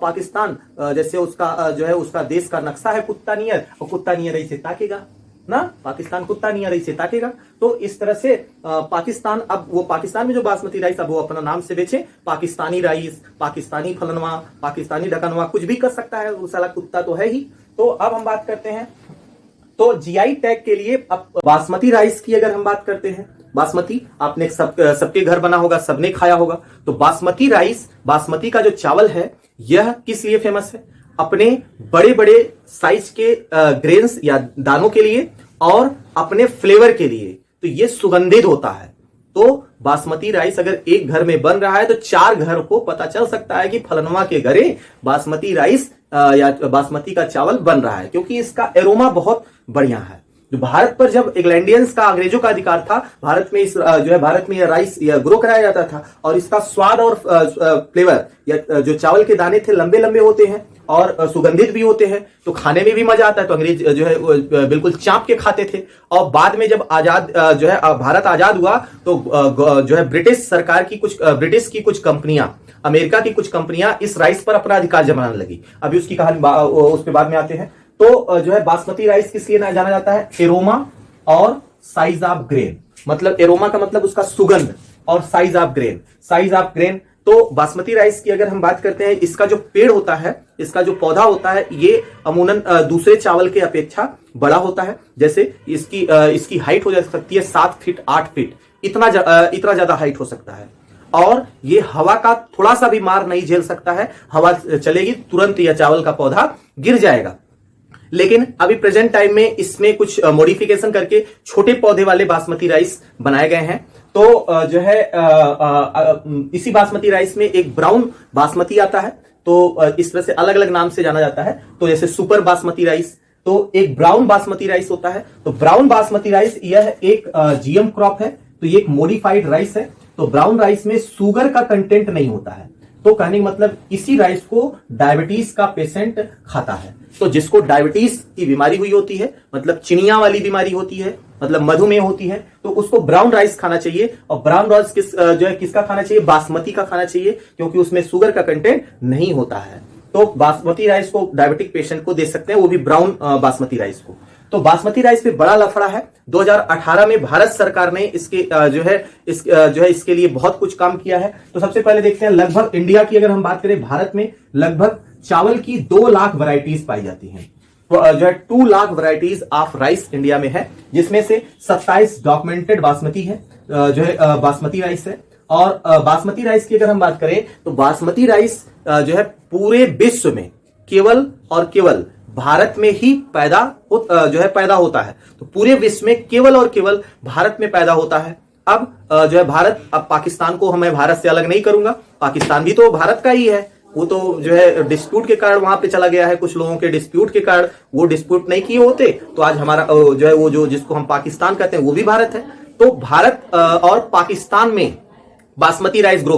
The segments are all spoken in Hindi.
पाकिस्तान जैसे उसका जो है उसका देश का नक्शा है कुत्ता नियर, और कुत्ता नियर ऐसे ताकेगा ना, पाकिस्तान कुत्ता नियर ऐसे ताकेगा। तो इस तरह से पाकिस्तान, अब वो पाकिस्तान में जो बासमती राइस, अब वो अपना नाम से बेचे, पाकिस्तानी राइस, पाकिस्तानी फलनवा, पाकिस्तानी ढकनवा, कुछ भी कर सकता है, वो साला कुत्ता तो है ही। तो अब हम बात करते हैं, तो जीआई टैग के लिए अब बासमती राइस की अगर हम बात करते हैं, बासमती आपने सबके घर बना होगा, सबने खाया होगा। तो बासमती राइस, बासमती का जो चावल है, यह किस लिए फेमस है? अपने बड़े बड़े साइज के ग्रेन्स या दानों के लिए और अपने फ्लेवर के लिए। तो ये सुगंधित होता है। तो बासमती राइस अगर एक घर में बन रहा है तो 4 घर को पता चल सकता है कि फलनवा के घरे बासमती राइस या बासमती का चावल बन रहा है, क्योंकि इसका एरोमा बहुत बढ़िया है। जो भारत पर जब इंग्लैंडियंस का, अंग्रेजों का अधिकार था, भारत में इस जो है भारत में यह राइस ग्रो कराया जाता था, और इसका स्वाद और फ्लेवर, या जो चावल के दाने थे लंबे लंबे होते हैं और सुगंधित भी होते हैं, तो खाने में भी मजा आता है। तो अंग्रेज जो है बिल्कुल चाप के खाते थे। और बाद में जब आजाद जो है भारत आजाद हुआ, तो जो है ब्रिटिश सरकार की कुछ, ब्रिटिश की कुछ कंपनियां, अमेरिका की कुछ कंपनियां इस राइस पर अपना अधिकार जमाने लगी। अभी उसकी कहानी उस पर बाद में आते हैं। तो जो है बासमती राइस किस लिए जाना जाता है? एरोमा और साइज ऑफ ग्रेन। मतलब एरोमा का मतलब उसका सुगंध, और size of grain, size of grain. तो बासमती राइस की अगर हम बात करते हैं, इसका जो पेड़ होता है, इसका जो पौधा होता है, ये अमूमन दूसरे चावल के अपेक्षा बड़ा होता है। जैसे इसकी हाइट हो जा सकती है 7 फीट 8 फीट, इतना ज्यादा हाइट हो सकता है। और ये हवा का थोड़ा सा भी मार नहीं झेल सकता है, हवा चलेगी तुरंत यह चावल का पौधा गिर जाएगा। लेकिन अभी प्रेजेंट टाइम में इसमें कुछ मॉडिफिकेशन करके छोटे पौधे वाले बासमती राइस बनाए गए हैं। तो जो है इसी बासमती राइस में एक ब्राउन बासमती आता है, तो इस तरह से अलग अलग नाम से जाना जाता है। तो जैसे सुपर बासमती राइस, तो एक ब्राउन बासमती राइस होता है। तो ब्राउन बासमती राइस यह एक जीएम क्रॉप है, तो ये एक मॉडिफाइड राइस है। तो ब्राउन राइस में शुगर का कंटेंट नहीं होता है। तो कहने का मतलब इसी राइस को डायबिटीज का पेशेंट खाता है। तो जिसको डायबिटीज की बीमारी हुई होती है, मतलब चिनिया वाली बीमारी होती है, मतलब मधुमेह होती है, तो उसको ब्राउन राइस खाना चाहिए। और ब्राउन राइस जो है किसका खाना चाहिए? बासमती का खाना चाहिए, क्योंकि उसमें शुगर का कंटेंट नहीं होता है। तो बासमती राइस को डायबिटिक पेशेंट को दे सकते हैं, वो भी ब्राउन बासमती राइस को। तो बासमती राइस पे बड़ा लफड़ा है। 2018 में भारत सरकार ने इसके जो है इसके लिए बहुत कुछ काम किया है। तो सबसे पहले देखते हैं, लगभग इंडिया की अगर हम बात करें, भारत में लगभग चावल की 2 लाख वैरायटीज पाई जाती हैं। तो जो है 2 lakh varieties of rice India में है, जिसमें से 27 डॉक्यूमेंटेड बासमती है, जो है बासमती राइस है। और बासमती राइस की अगर हम बात करें, तो बासमती राइस जो है पूरे विश्व में केवल और केवल भारत में ही पैदा होता है। तो पूरे विश्व में केवल और केवल भारत में पैदा होता है। अब जो है भारत, अब पाकिस्तान को मैं भारत से अलग नहीं करूंगा, पाकिस्तान भी तो भारत का ही है। वो तो जो है डिस्प्यूट के कारण वहां पे चला गया है, कुछ लोगों के डिस्प्यूट के कारण। वो डिस्प्यूट नहीं किए होते तो आज हमारा जो है वो जो जिसको हम पाकिस्तान कहते हैं वो भी भारत है। तो भारत और पाकिस्तान में बासमती राइस ग्रो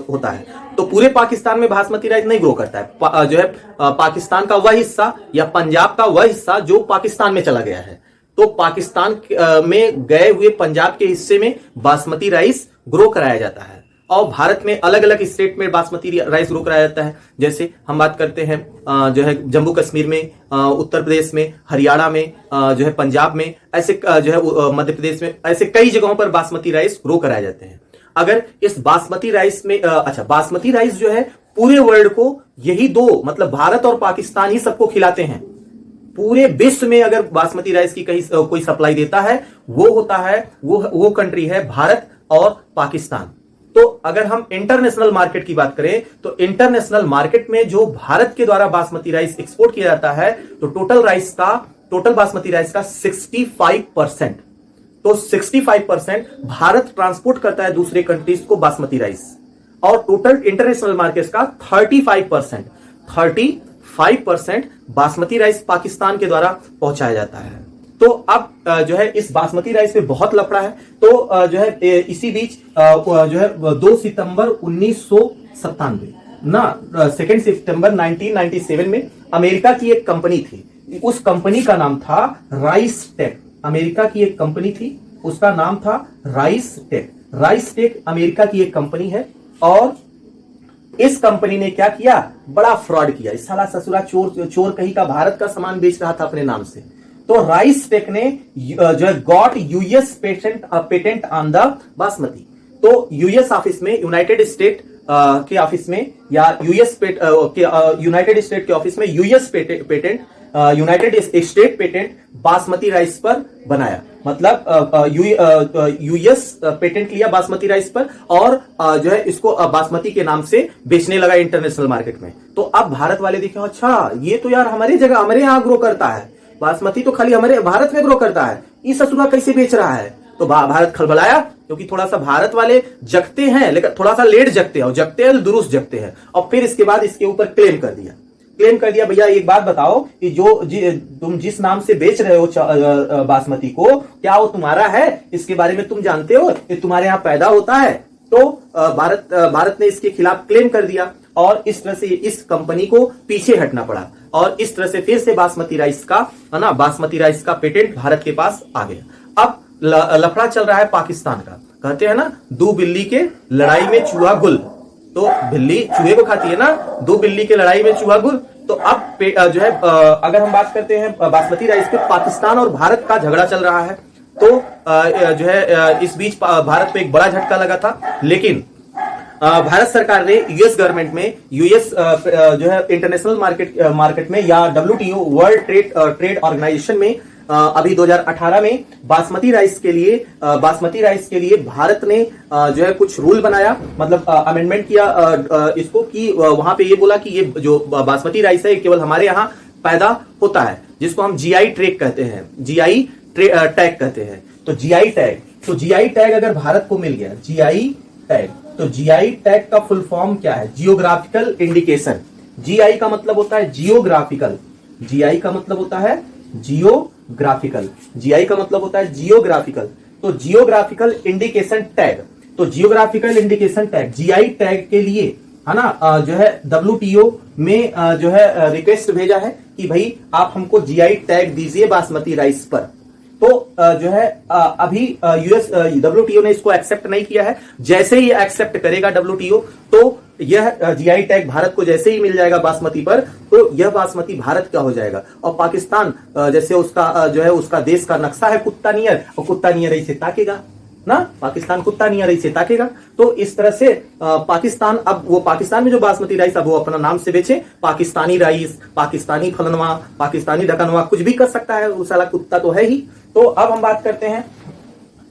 होता है। तो पूरे पाकिस्तान में बासमती राइस नहीं ग्रो करता है। जो है पाकिस्तान का वह हिस्सा या पंजाब का वह हिस्सा जो पाकिस्तान में चला गया है, तो पाकिस्तान में गए हुए पंजाब के हिस्से में बासमती राइस ग्रो कराया जाता है। और भारत में अलग अलग स्टेट में बासमती राइस ग्रो कराया जाता है। जैसे हम बात करते हैं जो है जम्मू कश्मीर में, उत्तर प्रदेश में, हरियाणा में, जो है पंजाब में, ऐसे जो है मध्य प्रदेश में, ऐसे कई जगहों पर बासमती राइस ग्रो कराए जाते हैं। अगर इस बासमती राइस में बासमती राइस जो है पूरे वर्ल्ड को यही 2, मतलब भारत और पाकिस्तान ही सबको खिलाते हैं। पूरे विश्व में अगर बासमती राइस की कहीं कोई सप्लाई देता है, वो होता है वो कंट्री है भारत और पाकिस्तान। तो अगर हम इंटरनेशनल मार्केट की बात करें, तो इंटरनेशनल मार्केट में जो भारत के द्वारा बासमती राइस एक्सपोर्ट किया जाता है, तो टोटल बासमती राइस का 65%, तो 65% भारत ट्रांसपोर्ट करता है दूसरे कंट्रीज को बासमती राइस। और टोटल इंटरनेशनल मार्केट का 35% बासमती राइस पाकिस्तान के द्वारा पहुंचाया जाता है। तो अब जो है इस बासमती राइस पे बहुत लफड़ा है। तो जो है इसी बीच जो है 2 सितंबर 1997 ना 2 सितंबर 1997 में अमेरिका की एक कंपनी थी। उस कंपनी का नाम था राइस टेक। अमेरिका की एक कंपनी थी, उसका नाम था Rice Tech. Rice Tech America की एक कंपनी है। और इस कंपनी ने क्या किया, बड़ा फ्रॉड किया। इस साला ससुरा चोर चोर कहीं का भारत का सामान बेच रहा था अपने नाम से। तो राइस टेक ने जो है got US patent on the basmati. तो यूएस ऑफिस में, यूनाइटेड स्टेट के ऑफिस में, या यूनाइटेड स्टेट के ऑफिस में US patent, United state patent basmati rice पर बनाया। मतलब यूएस पेटेंट लिया बासमती राइस पर और जो है इसको बासमती के नाम से बेचने लगा इंटरनेशनल मार्केट में। तो अब भारत वाले देखे, अच्छा ये तो यार हमारे जगह, हमारे यहाँ ग्रो करता है, बासमती तो खाली हमारे भारत में ग्रो करता है, इस ससुरा कैसे बेच रहा है। तो भारत खलबलाया, क्योंकि थोड़ा सा भारत वाले जगते हैं, लेकिन थोड़ा सा लेट जगते हैं, और जगते हैं तो दुरुस्त जगते हैं। और फिर इसके बाद इसके ऊपर क्लेम कर दिया, भैया एक बात बताओ कि तुम जिस नाम से बेच रहे हो बासमती को, क्या वो तुम्हारा है? इसके बारे में तुम जानते हो, ये तुम्हारे यहाँ पैदा होता है? तो भारत ने इसके खिलाफ क्लेम कर दिया और इस तरह से इस कंपनी को पीछे हटना पड़ा और इस तरह से फिर से बासमती राइस का, है ना, बासमती राइस का पेटेंट भारत के पास आ गया। अब लफड़ा चल रहा है पाकिस्तान का। कहते हैं ना, दो बिल्ली के लड़ाई में चूहा गुल। तो बिल्ली चूहे को खाती है ना, दो बिल्ली के लड़ाई में चूहा गुल। तो अब जो है अगर हम बात करते हैं बासमती राइस पे, पाकिस्तान और भारत का झगड़ा चल रहा है। तो जो है इस बीच भारत पे एक बड़ा झटका लगा था, लेकिन भारत सरकार ने यूएस गवर्नमेंट में, यूएस जो है इंटरनेशनल मार्केट में या WTO वर्ल्ड ट्रेड ऑर्गेनाइजेशन में अभी 2018 में बासमती राइस के लिए भारत ने जो है कुछ रूल बनाया, मतलब अमेंडमेंट किया इसको, कि वहां पे ये बोला कि ये जो बासमती राइस है केवल हमारे यहाँ पैदा होता है, जिसको हम जीआई टैग कहते हैं, जीआई टैग कहते हैं। तो जीआई टैग अगर भारत को मिल गया, जीआई टैग, तो जीआई टैग का फुल फॉर्म क्या है? Geographical indication. जीआई का मतलब होता है जियोग्राफिकल, जीआई का मतलब होता है जियोग्राफिकल, जीआई का मतलब होता है जियोग्राफिकल। तो जियोग्राफिकल इंडिकेशन टैग, तो geographical indication tag, GI tag के लिए, है ना, जो है WTO में जो है रिक्वेस्ट भेजा है कि भाई आप हमको जीआई टैग दीजिए बासमती राइस पर। तो जो है अभी WTO ने इसको एक्सेप्ट नहीं किया है। जैसे ही एक्सेप्ट करेगा WTO, तो यह जीआई टैग भारत को जैसे ही मिल जाएगा बासमती पर, तो यह बासमती भारत का हो जाएगा। और पाकिस्तान जैसे उसका जो है उसका देश का नक्शा है कुत्ता नियर, और कुत्ता नियर ऐसे ताकेगा ना, पाकिस्तान कुत्ता नियर ऐसे ताकेगा। तो इस तरह से पाकिस्तान, अब वो पाकिस्तान में जो बासमती राइस, अब वो अपना नाम से बेचे, पाकिस्तानी राइस, पाकिस्तानी फलनवा, पाकिस्तानी ढकनवा, कुछ भी कर सकता है, वो साला कुत्ता तो है ही। तो अब हम बात करते हैं,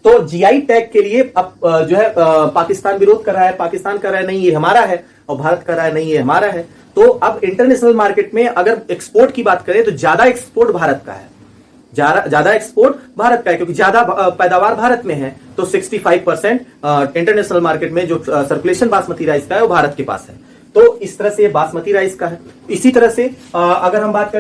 तो जीआई टैग के लिए अब जो है पाकिस्तान विरोध कर रहा है, पाकिस्तान कर रहा है नहीं ये हमारा है, और भारत कर रहा है नहीं ये हमारा है। तो अब इंटरनेशनल मार्केट में अगर एक्सपोर्ट की बात करें तो ज्यादा एक्सपोर्ट भारत का है, ज्यादा एक्सपोर्ट भारत का है, क्योंकि ज्यादा पैदावार भारत में है। तो 65% इंटरनेशनल मार्केट में जो सर्कुलेशन बासमती राइस का है वो भारत के पास है। तो इस तरह से बासमती राइस का है। इसी तरह से अगर हम बात करें